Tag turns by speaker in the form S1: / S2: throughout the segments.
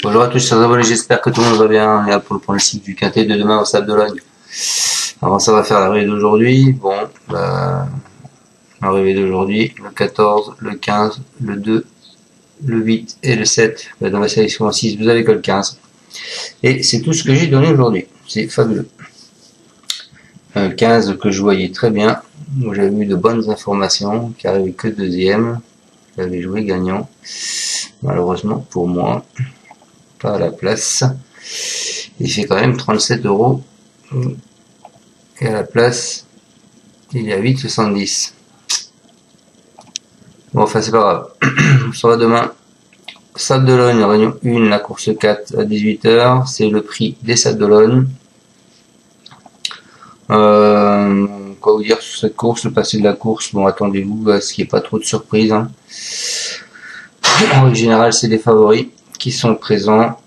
S1: Bonjour à tous, chers abonnés, j'espère que tout le monde va bien. Et là pour le pronostic du quintet de demain au Sable d'Olonne. Alors ça va faire l'arrivée d'aujourd'hui. Bon, l'arrivée d'aujourd'hui, le 14, le 15, le 2, le 8 et le 7. Dans ma sélection 6, vous avez que le 15. Et c'est tout ce que j'ai donné aujourd'hui. C'est fabuleux. 15 que je voyais très bien, où j'avais eu de bonnes informations, qui arrivait que deuxième. J'avais joué gagnant. Malheureusement pour moi, pas à la place. Il fait quand même 37 €. Et à la place, il y a 8,70. Bon, enfin, c'est pas grave. On se revoit demain. Sable d'Olonne, réunion 1, la course 4 à 18 h. C'est le prix des Sables d'Olonne. Quoi vous dire sur cette course, le passé de la course? Bon, attendez-vous à ce qu'il n'y ait pas trop de surprises. Hein. En règle générale, c'est des favoris qui sont présents.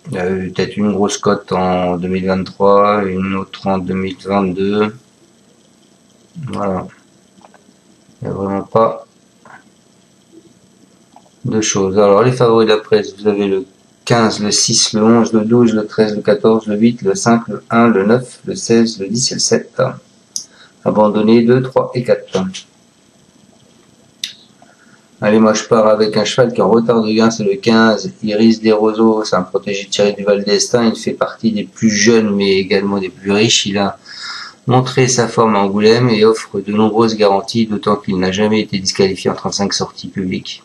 S1: Il y a eu peut-être une grosse cote en 2023, une autre en 2022. Voilà. Il n'y a vraiment pas de choses. Alors, les favoris de la presse, vous avez le 15, le 6, le 11, le 12, le 13, le 14, le 8, le 5, le 1, le 9, le 16, le 10 et le 7. Abandonné 2, 3 et 4. Allez, moi je pars avec un cheval qui est en retard de gain, c'est le 15, Iris des Roseaux, c'est un protégé de Thierry Duval d'Estaing, il fait partie des plus jeunes mais également des plus riches, il a montré sa forme à Angoulême et offre de nombreuses garanties, d'autant qu'il n'a jamais été disqualifié en 35 sorties publiques.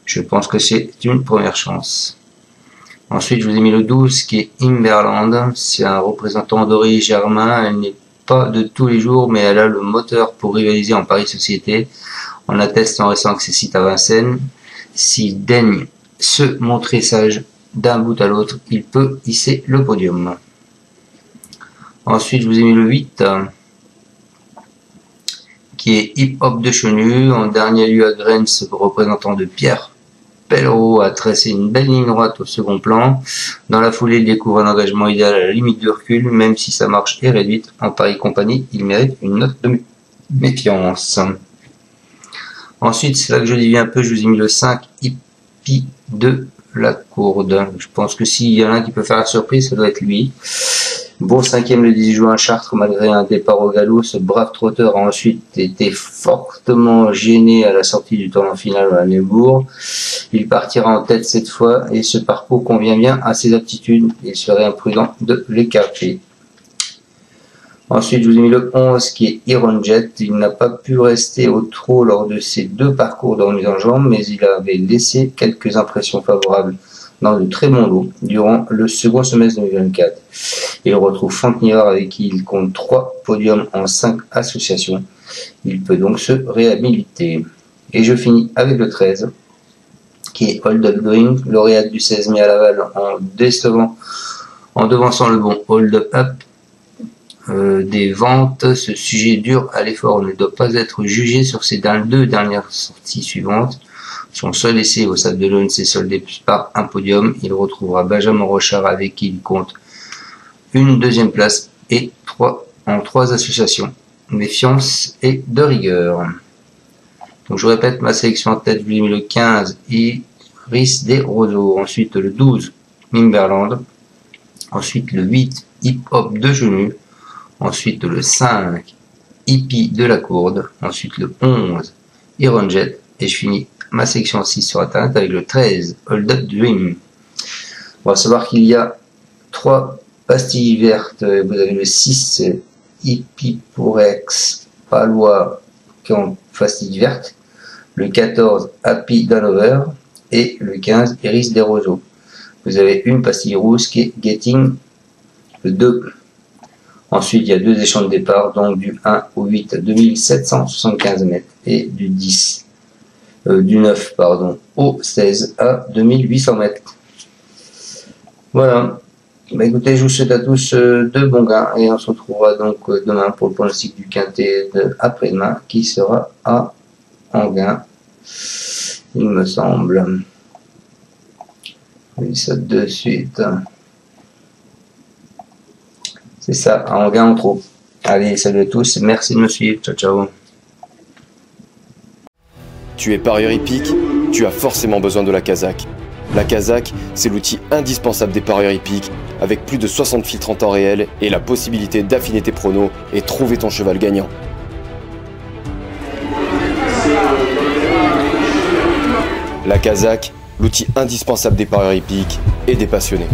S1: Je pense que c'est une première chance. Ensuite, je vous ai mis le 12 qui est Imberland, c'est un représentant d'Aurélie Germain, elle n'est pas de tous les jours mais elle a le moteur pour rivaliser en Paris Société. On atteste en restant accessible à Vincennes. S'il daigne se montrer sage d'un bout à l'autre, il peut hisser le podium. Ensuite, je vous ai mis le 8, qui est Hip Hop de Chenu. En dernier lieu à Graines, représentant de Pierre Pellereau a tracé une belle ligne droite au second plan. Dans la foulée, il découvre un engagement idéal à la limite du recul, même si sa marche est réduite. En Paris Compagnie, il mérite une note de méfiance. Ensuite, c'est là que je dévie un peu, je vous ai mis le 5, Hippie de la Courde. Je pense que s'il y en a un qui peut faire la surprise, ça doit être lui. Bon 5e le 10 juin à Chartres, malgré un départ au galop, ce brave trotteur a ensuite été fortement gêné à la sortie du tournant final à Neubourg. Il partira en tête cette fois et ce parcours convient bien à ses aptitudes. Il serait imprudent de l'écarter. Ensuite, je vous ai mis le 11 qui est Iron Jet. Il n'a pas pu rester au trot lors de ses deux parcours de remise en jambe, mais il avait laissé quelques impressions favorables dans de très bons lots durant le second semestre 2024. Il retrouve Franck Nivard avec qui il compte 3 podiums en 5 associations. Il peut donc se réhabiliter. Et je finis avec le 13 qui est Hold Up Green, lauréate du 16 mai à Laval en devançant le bon Hold Up. Des ventes, ce sujet dur à l'effort ne doit pas être jugé sur ces deux dernières sorties suivantes. Son seul essai au Sable d'Olonne s'est soldé par un podium. Il retrouvera Benjamin Rochard avec qui il compte une deuxième place et 3 associations. Méfiance et de rigueur. Donc je répète ma sélection en tête, je vous ai mis le 15 Iris des Roseaux, ensuite le 12 Imberland, ensuite le 8 Hip Hop de Chenu, ensuite le 5, Hippie de la Courde, ensuite le 11, Iron Jet, et je finis ma section 6 sur internet avec le 13, Hold Up Dream. On va savoir qu'il y a 3 pastilles vertes, vous avez le 6, Hippie pour Ex, Palois, qui est en pastille verte, le 14, Happy Danover, et le 15, Iris des Roseaux. Vous avez une pastille rouge qui est Getting, le 2. Ensuite, il y a 2 échelons de départ, donc du 1 au 8 à 2775 mètres et du 9 au 16 à 2800 mètres. Voilà. Bah, écoutez, je vous souhaite à tous de bons gains et on se retrouvera donc demain pour le pronostic du quintet de après-demain qui sera à Enghien, il me semble. Oui, ça de suite. C'est ça, à Enghien en trop. Allez, salut à tous, merci de me suivre, ciao ciao.
S2: Tu es parieur hippique, tu as forcément besoin de la casaque. La Kazakh, c'est l'outil indispensable des parieurs hippiques, avec plus de 60 filtres en temps réel et la possibilité d'affiner tes pronos et trouver ton cheval gagnant. La Kazakh, l'outil indispensable des parieurs hippiques et des passionnés.